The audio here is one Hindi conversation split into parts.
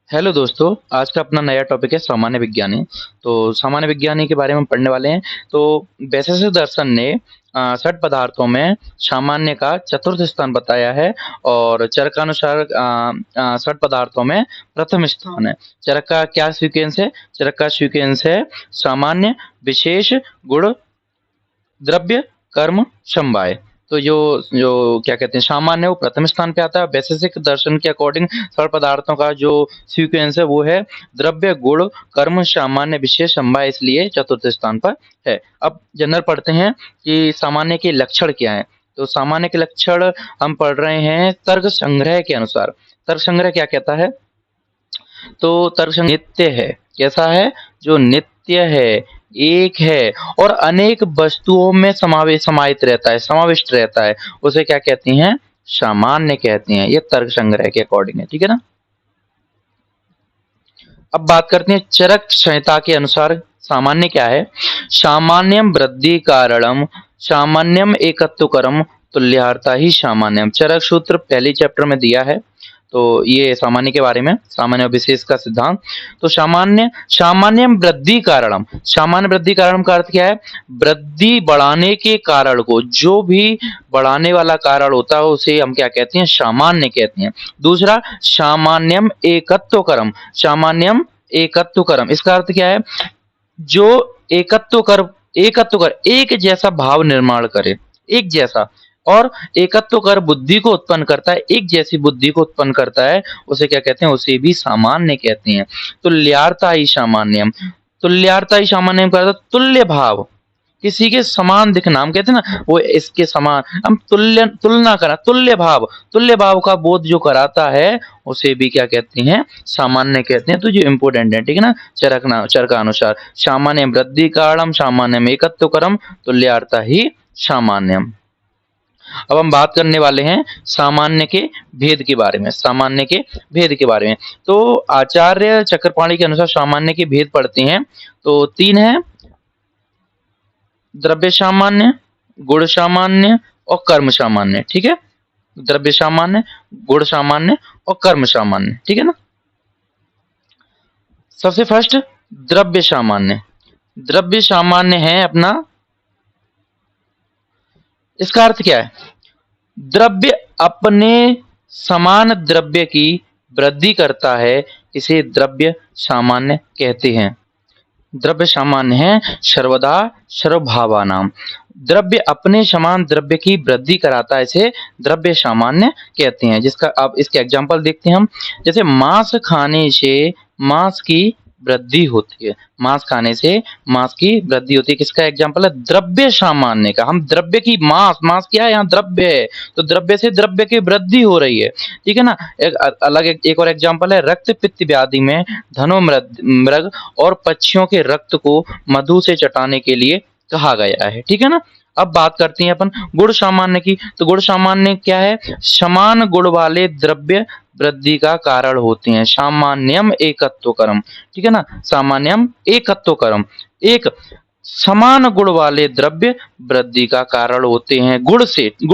हेलो दोस्तों, आज का अपना नया टॉपिक है सामान्य विज्ञानी। तो सामान्य विज्ञानी के बारे में पढ़ने वाले हैं। तो वैशेषिक दर्शन ने षट पदार्थों में सामान्य का चतुर्थ स्थान बताया है और चरकानुसार षट पदार्थों में प्रथम स्थान है। चरक का क्या सीक्वेंस है? चरक का सीक्वेंस है सामान्य, विशेष, गुण, द्रव्य, कर्म, समवाय। तो जो जो क्या कहते हैं सामान्य वो प्रथम स्थान पे आता है। वैशेषिक दर्शन के अकॉर्डिंग सड़ पदार्थों का जो सीक्वेंस है वो है द्रव्य, गुण, कर्म, सामान्य, विशेष, समवाय, इसलिए चतुर्थ स्थान पर है। अब जनरल पढ़ते हैं कि सामान्य के लक्षण क्या है। तो सामान्य के लक्षण हम पढ़ रहे हैं तर्क संग्रह के अनुसार। तर्क संग्रह क्या कहता है? तो तर्क नित्य है। कैसा है? जो नित्य है, एक है और अनेक वस्तुओं में समाहित रहता है, समाविष्ट रहता है, उसे क्या कहती हैं? सामान्य कहते हैं। ये तर्क संग्रह के अकॉर्डिंग है, ठीक है ना। अब बात करते हैं चरक संहिता के अनुसार सामान्य क्या है। सामान्यम वृद्धि कारणम, सामान्यम एकत्वकरम, तुल्यार्था ही सामान्यम। चरक सूत्र पहले चैप्टर में दिया है। तो ये सामान्य के बारे में, सामान्य और विशेष का सिद्धांत। तो सामान्य, सामान्यम वृद्धि कारणम, सामान्य वृद्धि कारण का अर्थ क्या है? वृद्धि बढ़ाने के कारण को, जो भी बढ़ाने वाला कारण होता है उसे हम क्या कहते हैं? सामान्य कहते हैं। दूसरा सामान्यम एकत्वकरम, सामान्यम एकत्वकरम, इसका अर्थ क्या है? जो एकत्व कर एक जैसा भाव निर्माण करे, एक जैसा, और एकत्व कर बुद्धि को उत्पन्न करता है, एक जैसी बुद्धि को उत्पन्न करता है, उसे क्या कहते हैं? उसे भी सामान्य कहते हैं। तुल्यार्था ही सामान्यम, तुल्यार्था ही सामान्यम का अर्थ तुल्य भाव, किसी के समान दिखना। हम कहते हैं ना वो इसके समान, हम तुलना करा, तुल्य भाव का बोध जो कराता है उसे भी क्या कहते हैं? सामान्य कहते हैं। तो जो इम्पोर्टेंट है, ठीक है ना। चरका अनुसार सामान्य वृद्धि कारणम, सामान्य एकत्व करम, तुल्यार्था ही सामान्यम। अब हम बात करने वाले हैं सामान्य के भेद के बारे में, सामान्य के भेद के बारे में। तो आचार्य चक्रपाणी के अनुसार सामान्य के भेद पढ़ते हैं। तो तीन है, द्रव्य सामान्य, गुण सामान्य और कर्म सामान्य, ठीक है। द्रव्य सामान्य, गुण सामान्य और कर्म सामान्य, ठीक है ना। सबसे फर्स्ट द्रव्य सामान्य। द्रव्य सामान्य है अपना, इसका अर्थ क्या है? द्रव्य अपने समान द्रव्य की वृद्धि करता है, इसे द्रव्य सामान्य कहते हैं। द्रव्य सामान्य है सर्वदा सर्वभावानाम, द्रव्य अपने समान द्रव्य की वृद्धि कराता है, इसे द्रव्य सामान्य कहते हैं। जिसका अब इसके एग्जांपल देखते हैं हम। जैसे मांस खाने से मांस की वृद्धि होती है, मांस खाने से मांस की वृद्धि होती है। किसका एग्जांपल है? द्रव्य सामान्य का। हम द्रव्य की, मांस क्या है? यहाँ द्रव्य है, तो द्रव्य से द्रव्य की वृद्धि हो रही है, ठीक है ना। एक और एग्जांपल है, रक्त पित्त व्याधि में धनो मृग और पक्षियों के रक्त को मधु से चटाने के लिए कहा गया है, ठीक है ना। अब बात करते हैं अपन गुण सामान्य की। तो गुण सामान्य क्या है? समान गुण वाले द्रव्य वृद्धि का कारण होते हैं। सामान्यम एकत्वकरम, ठीक है ना। सामान्यम एकत्वकरम, एक समान गुण वाले द्रव्य वृद्धि का कारण होते हैं। गुण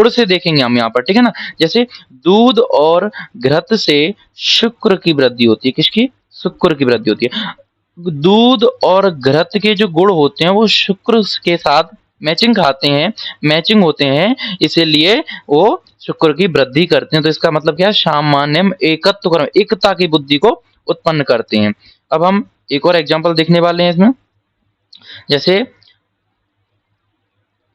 से देखेंगे हम यहाँ पर, ठीक है ना। जैसे दूध और घृत से शुक्र की वृद्धि होती है। किसकी? शुक्र की वृद्धि होती है। दूध और घृत के जो गुण होते हैं वो शुक्र के साथ मैचिंग खाते हैं, मैचिंग होते हैं, इसीलिए वो शुक्र की वृद्धि करते हैं। तो इसका मतलब क्या है? सामान्यम एकत्व कर्म, एकता की बुद्धि को उत्पन्न करते हैं। अब हम एक और एग्जांपल देखने वाले हैं इसमें। जैसे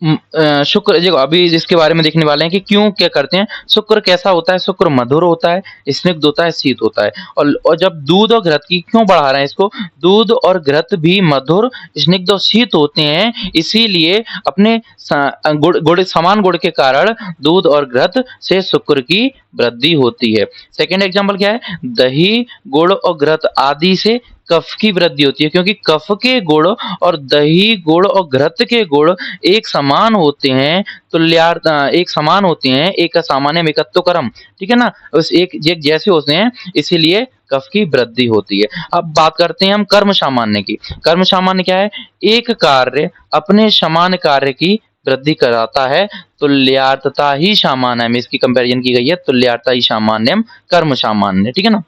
शुक्र, देखो अभी इसके बारे में देखने वाले हैं कि क्यों क्या करते हैं। शुक्र कैसा होता है? शुक्र मधुर होता है, स्निग्ध होता है, शीत होता है। और जब दूध और घृत की क्यों बढ़ा रहे हैं इसको? दूध और घृत भी मधुर, स्निग्ध और शीत होते हैं, इसीलिए अपने गुड़ समान गुण के कारण दूध और घृत से शुक्र की वृद्धि होती है। सेकेंड एग्जाम्पल क्या है? दही, गुड़ और घृत आदि से कफ की वृद्धि होती है, क्योंकि कफ के गुण और दही गुण और घृत के गुण एक समान होते हैं, तुल्यार्थ एक समान होते हैं, एक सामान्य एकत्व कर्म, ठीक है ना। उस एक जैसे होते हैं, इसीलिए कफ की वृद्धि होती है। अब बात करते हैं हम कर्म सामान्य की। कर्म सामान्य क्या है? एक कार्य अपने समान कार्य की वृद्धि कराता है, तुल्यार्थता ही सामान्य में इसकी कंपैरिजन की गई है, तुल्यार्थता ही सामान्यम कर्म सामान्य, ठीक है ना।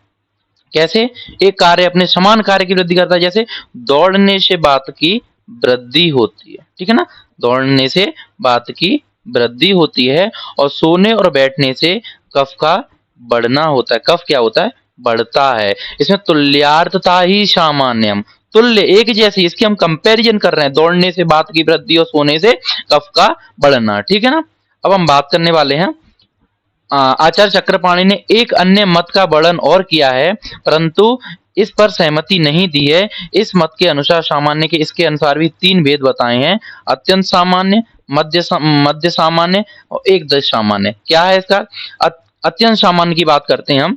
कैसे? एक कार्य अपने समान कार्य की वृद्धि करता है, जैसे दौड़ने से बात की वृद्धि होती है, ठीक है ना? दौड़ने से बात की वृद्धि होती है और सोने और बैठने से कफ का बढ़ना होता है। कफ क्या होता है? बढ़ता है। इसमें तुल्यार्थता ही सामान्यम, तुल्य एक जैसी, इसकी हम कंपैरिजन कर रहे हैं, दौड़ने से बात की वृद्धि और सोने से कफ का बढ़ना, ठीक है ना? अब हम बात करने वाले हैं आचार्य चक्रपाणि ने एक अन्य मत का वर्णन और किया है, परंतु इस पर सहमति नहीं दी है। इस मत के अनुसार सामान्य के इसके अनुसार भी तीन भेद बताए हैं, अत्यंत सामान्य, मध्य सामान्य और एकदश सामान्य। क्या है इसका? अत्यंत सामान्य की बात करते हैं हम,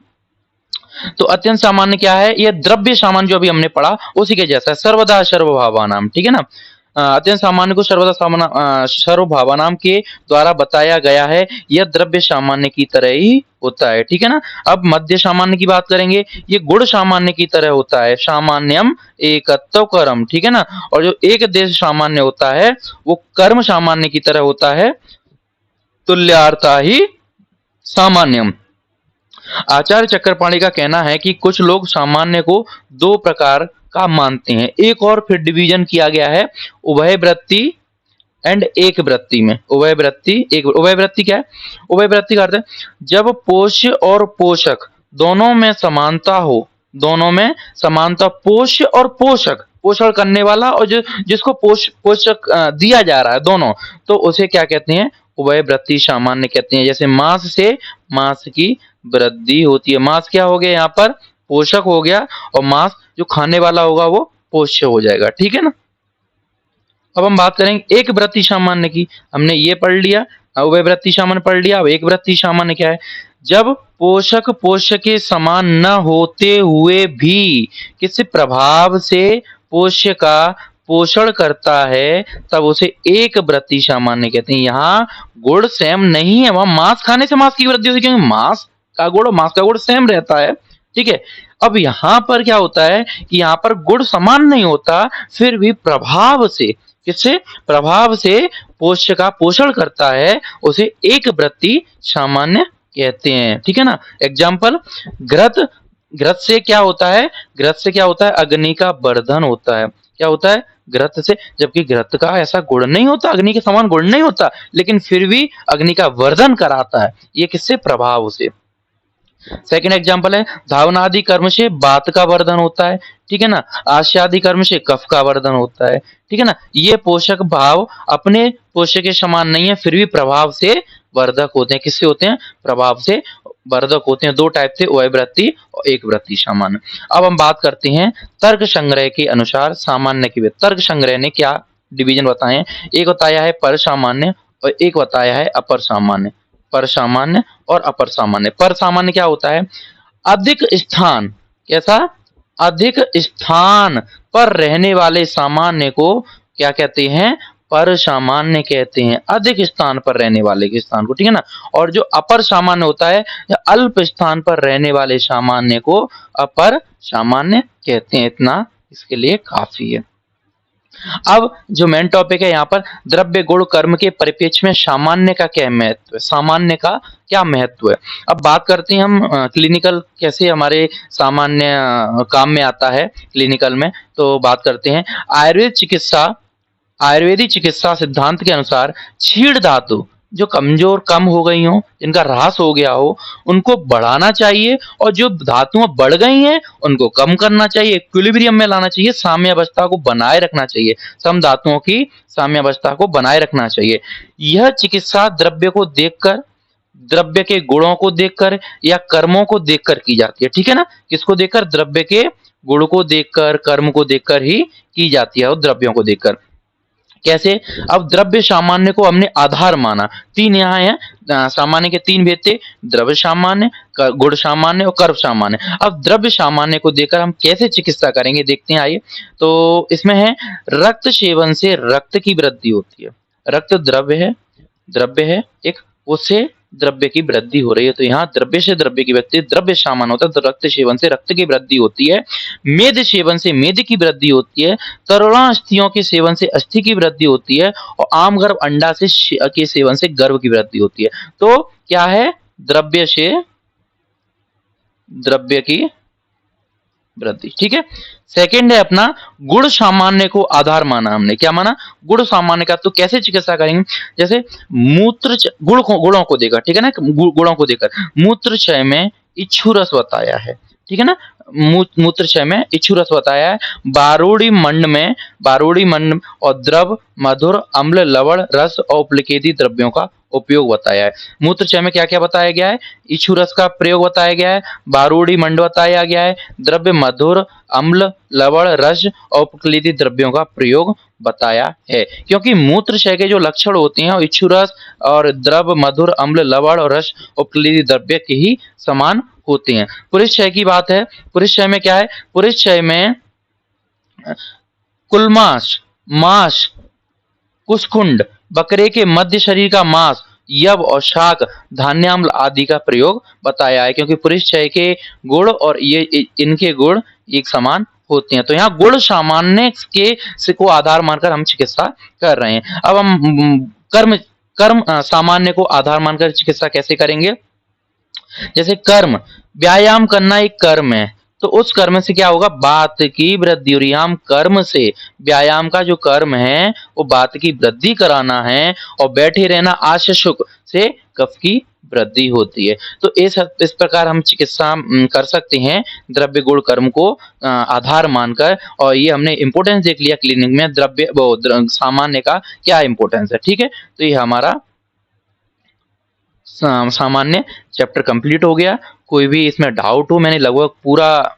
तो अत्यंत सामान्य क्या है? यह द्रव्य सामान्य जो अभी हमने पढ़ा उसी के जैसा है, सर्वदा सर्वभावानाम, ठीक है ना? अत्यंत सामान्य को सर्वदा सर्वभावानाम के द्वारा बताया गया है, यह द्रव्य सामान्य की तरह ही होता है, ठीक है ना? अब मध्य सामान्य की बात करेंगे, ये गुण सामान्य की तरह होता है, सामान्यम एकत्व कर्म, ठीक है ना? और जो एक देश सामान्य होता है वो कर्म सामान्य की तरह होता है, तुल्यार्था ही सामान्यम। आचार्य चक्रपाणि का कहना है कि कुछ लोग सामान्य को दो प्रकार का मानते हैं। एक और फिर डिवीजन किया गया है उभय वृत्ति एंड एक वृत्ति में। उभय वृत्ति क्या है? उभय वृत्ति का अर्थ है जब पोष्य और पोषक दोनों में समानता हो, दोनों में समानता, पोष्य और पोषक, पोषण करने वाला और जिसको पोषक दिया जा रहा है, दोनों, तो उसे क्या कहते हैं? उभय वृत्ति सामान्य कहते हैं। जैसे मांस से मांस की वृद्धि होती है, मांस क्या हो गया यहाँ पर? पोषक हो गया, और मांस जो खाने वाला होगा वो पोष्य हो जाएगा, ठीक है ना? अब हम बात करेंगे एक वृत्ति सामान्य की। हमने ये पढ़ लिया, उभय वृत्ति सामान्य पढ़ लिया। अब एक वृत्ति सामान्य क्या है? जब पोषक पोष्य के समान न होते हुए भी किसी प्रभाव से पोष्य का पोषण करता है, तब उसे एक वृत्ति सामान्य कहते हैं। यहाँ गुण सेम नहीं है, वहां मांस खाने से मांस की वृद्धि होती है, क्योंकि मांस का गुण और मांस का गुण सेम रहता है, ठीक है? अब यहाँ पर क्या होता है कि यहाँ पर गुण समान नहीं होता, फिर भी प्रभाव से, किससे? प्रभाव से पोष्य का पोषण करता है, उसे एक वृत्ति सामान्य कहते हैं, ठीक है ना? एग्जाम्पल, घृत, घृत से क्या होता है? घृत से क्या होता है? अग्नि का वर्धन होता है। क्या होता है? घृत से, जबकि घृत का ऐसा गुण नहीं होता, अग्नि के समान गुण नहीं होता, लेकिन फिर भी अग्नि का वर्धन कराता है। ये किससे? प्रभाव से। सेकंड एग्जांपल है, धावनादि कर्म से बात का वर्धन होता है, ठीक है ना? आश्यादि कर्म से कफ का वर्धन होता है, ठीक है ना? ये पोषक भाव अपने पोषक के समान नहीं है, फिर भी प्रभाव से वर्धक होते हैं। किससे होते हैं? प्रभाव से वर्धक होते हैं। दो टाइप थे, उभय वृत्ति और एक वृत्ति सामान्य। अब हम बात करते हैं तर्क संग्रह के अनुसार सामान्य की। तर्क संग्रह ने क्या डिवीजन बताए हैं? एक बताया है पर सामान्य और एक बताया है अपर सामान्य। पर सामान्य और अपर सामान्य। पर सामान्य क्या होता है? अधिक स्थान, कैसा? अधिक स्थान पर रहने वाले सामान्य को क्या कहते हैं? पर सामान्य कहते हैं, अधिक स्थान पर रहने वाले के स्थान को, ठीक है ना? और जो अपर सामान्य होता है, अल्प स्थान पर रहने वाले सामान्य को अपर सामान्य कहते हैं। इतना इसके लिए काफी है। अब जो मेन टॉपिक है यहाँ पर, द्रव्य गुण कर्म के परिप्रेक्ष्य में सामान्य का क्या महत्व है? सामान्य का क्या महत्व है? अब बात करते हैं हम क्लिनिकल कैसे हमारे सामान्य काम में आता है क्लिनिकल में। तो बात करते हैं आयुर्वेदिक चिकित्सा सिद्धांत के अनुसार क्षीण धातु जो कमजोर कम हो गई हो, जिनका ह्रास हो गया हो, उनको बढ़ाना चाहिए, और जो धातुएं बढ़ गई हैं उनको कम करना चाहिए, इक्विलिब्रियम में लाना चाहिए, साम्यावस्था को बनाए रखना चाहिए, सम धातुओं की साम्यावस्था को बनाए रखना चाहिए। यह चिकित्सा द्रव्य को देखकर, द्रव्य के गुणों को देखकर या कर्मों को देखकर की जाती है, ठीक है ना? किसको देखकर? द्रव्य के गुण को देखकर, कर्म को देखकर ही की जाती है, और द्रव्यों को देखकर। कैसे? अब द्रव्य सामान्य को हमने आधार माना। तीन यहाँ है, सामान्य के तीन भेद थे, द्रव्य सामान्य, गुण सामान्य और कर्म सामान्य। अब द्रव्य सामान्य को देखकर हम कैसे चिकित्सा करेंगे देखते हैं, आइए। तो इसमें है, रक्त सेवन से रक्त की वृद्धि होती है। रक्त द्रव्य है एक, उससे द्रव्य की वृद्धि हो रही है, तो यहाँ द्रव्य से द्रव्य की वृद्धि, द्रव्य सामान्य होता है, तो रक्त सेवन से रक्त की वृद्धि होती है। मेद सेवन से मेद की वृद्धि होती है। तरुणास्थियों के सेवन से अस्थि की वृद्धि होती है, और आम गर्भ अंडा से के सेवन से गर्भ की वृद्धि होती है। तो क्या है? द्रव्य से द्रव्य की वृद्धि। ठीक है। सेकंड है अपना गुण सामान्य को आधार माना हमने। क्या माना? गुण सामान्य का। तो कैसे चिकित्सा करेंगे? जैसे गुणों को देकर, ठीक है ना, गुणों को देकर मूत्र क्षय में इच्छू रस बताया है, ठीक है ना, मूत्र क्षय में इच्छू रस बताया है। बारूड़ी मंड और द्रव मधुर अम्ल लवण रस और उपलिकेती द्रव्यों का उपयोग बताया है। मूत्र क्षय में क्या क्या बताया गया है? इच्छू रस का प्रयोग बताया गया है, बारूड़ी मंड बताया गया है, द्रव्य मधुर अम्ल लवण रस और उपलिकेती द्रव्यों का प्रयोग बताया है। क्योंकि मूत्र क्षय के जो लक्षण होते हैं इच्छू रस और द्रव मधुर अम्ल लवण और रस उपलिकेती द्रव्य के ही समान होते हैं। पुरुष क्षय की बात है। पुरुष क्षय में क्या है? पुरुष क्षय में कुलमास, मांस, कुशकुंड, बकरे के मध्य शरीर का मांस, यव और शाक, धान्याम्ल आदि का प्रयोग बताया है। क्योंकि पुरुष क्षय के गुण और ये इनके गुण एक समान होते हैं। तो यहाँ गुण सामान्य के से को आधार मानकर हम चिकित्सा कर रहे हैं। अब हम कर्म कर्म सामान्य को आधार मानकर चिकित्सा कैसे करेंगे? जैसे कर्म, व्यायाम करना एक कर्म है, तो उस कर्म से क्या होगा? बात की वृद्धि। और यहाँ कर्म से, व्यायाम का जो कर्म है वो बात की वृद्धि कराना है, और बैठे रहना आश्य सुख से कफ की वृद्धि होती है। तो इस प्रकार हम चिकित्सा कर सकते हैं द्रव्य गुण कर्म को आधार मानकर। और ये हमने इंपोर्टेंस देख लिया क्लिनिक में, सामान्य का क्या इंपोर्टेंस है। ठीक है। तो ये हमारा सामान्य चैप्टर कंप्लीट हो गया। कोई भी इसमें डाउट हो, मैंने लगभग पूरा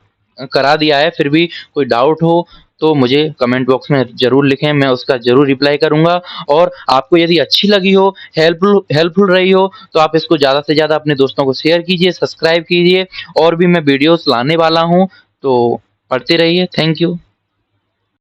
करा दिया है, फिर भी कोई डाउट हो तो मुझे कमेंट बॉक्स में जरूर लिखें, मैं उसका जरूर रिप्लाई करूंगा। और आपको यदि अच्छी लगी हो, हेल्पफुल रही हो, तो आप इसको ज़्यादा से ज़्यादा अपने दोस्तों को शेयर कीजिए, सब्सक्राइब कीजिए। और भी मैं वीडियोस लाने वाला हूँ, तो पढ़ते रहिए। Thank you.